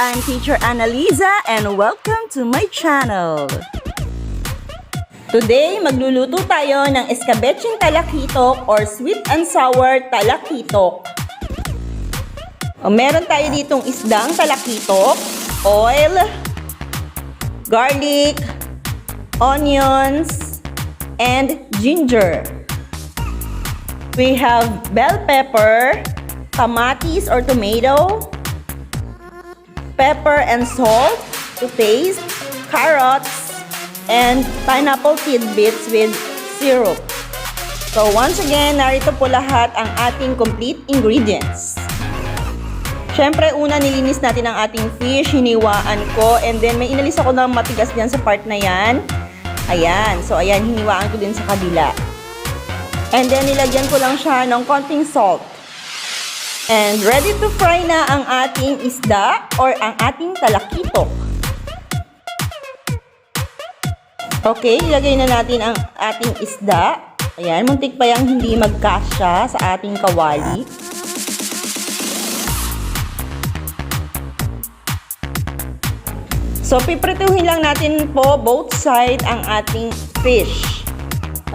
I'm Teacher Liza and welcome to my channel. Today, magluluto tayo ng Escabecheng Talakitok or sweet and sour talakitok. Meron tayo ditong isdang talakitok, oil, garlic, onions, and ginger. We have bell pepper, kamatis or tomato, pepper and salt to taste, carrots, and pineapple tidbits with syrup. So once again, narito po lahat ang ating complete ingredients. Siyempre, una nilinis natin ang ating fish, hiniwaan ko, and then may inalis ako ng matigas diyan sa part na yan. Ayan, so ayan, hiniwaan ko din sa kabila. And then nilagyan ko lang siya ng konting salt. And ready to fry na ang ating isda or ang ating talakitok. Okay, ilagay na natin ang ating isda. Ayan, muntik pa yung hindi magkasya sa ating kawali. So, piprituhin lang natin po both side ang ating fish.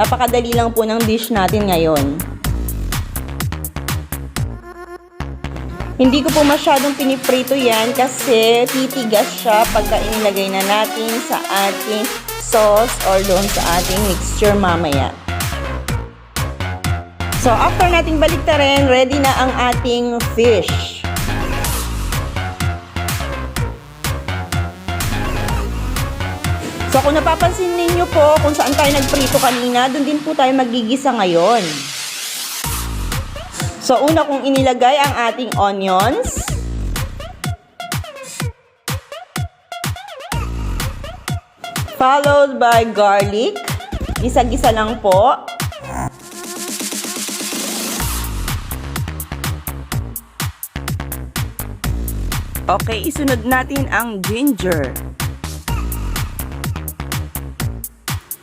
Napakadali lang po ng dish natin ngayon. Hindi ko po masyadong piniprito yan kasi titigas siya pagka inilagay na natin sa ating sauce or doon sa ating mixture mamaya. So, after nating baliktarin, ready na ang ating fish. So, kung napapansin ninyo po kung saan tayo nagprito kanina, doon din po tayo magigisa ngayon. So, una kong inilagay ang ating onions. Followed by garlic. Gisa-gisa lang po. Okay, isunod natin ang ginger.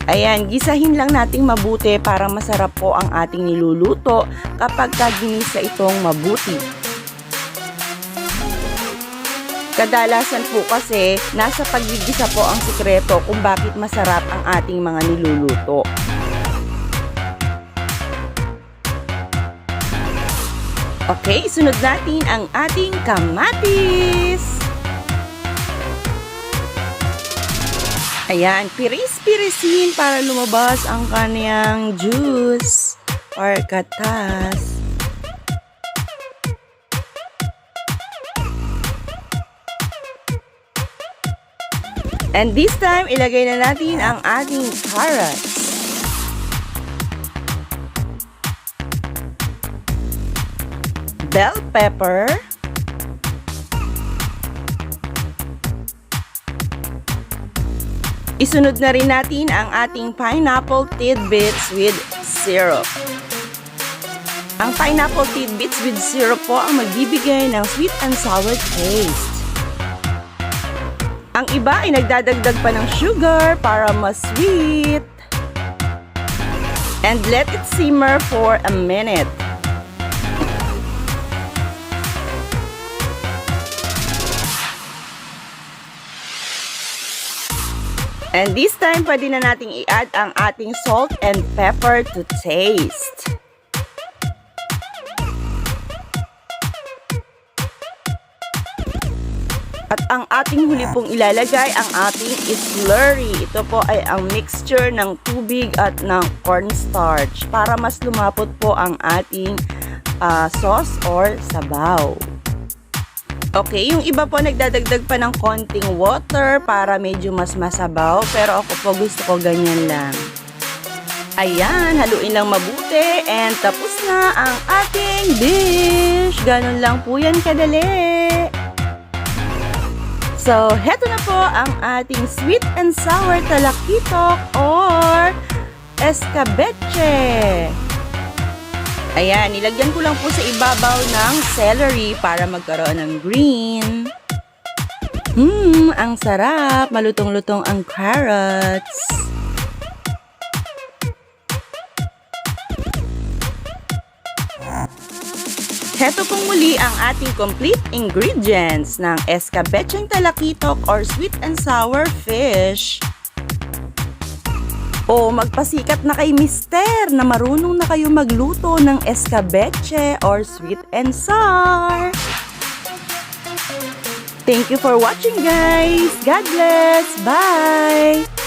Ayan, gisahin lang nating mabuti para masarap po ang ating niluluto kapag ginisa itong mabuti. Kadalasan po kasi nasa paggigisa po ang sikreto kung bakit masarap ang ating mga niluluto. Okay, sunod natin ang ating kamatis. Ayan, piris-pirisin para lumabas ang kaniyang juice or katas. And this time, ilagay na natin ang ating carrots. Bell pepper. Isunod na rin natin ang ating pineapple tidbits with syrup. Ang pineapple tidbits with syrup po ang magbibigay ng sweet and sour taste. Ang iba ay nagdadagdag pa ng sugar para mas sweet. And let it simmer for a minute. And this time, pwede na nating i-add ang ating salt and pepper to taste. At ang ating huli pong ilalagay, ang ating slurry. Ito po ay ang mixture ng tubig at ng cornstarch para mas lumapot po ang ating sauce or sabaw. Okay, yung iba po nagdadagdag pa ng konting water para medyo mas masabaw. Pero ako po gusto ko ganyan lang. Ayan, haluin lang mabuti and tapos na ang ating dish. Ganun lang po yan kadali. So, heto na po ang ating sweet and sour talakitok or escabeche. Ayan, nilagyan ko lang po sa ibabaw ng celery para magkaroon ng green. Ang sarap. Malutong-lutong ang carrots. Heto pong muli ang ating complete ingredients ng Escabecheng Talakitok or sweet and sour fish. O magpasikat na kay Mister na marunong na kayo magluto ng escabeche or sweet and sour. Thank you for watching guys. God bless. Bye!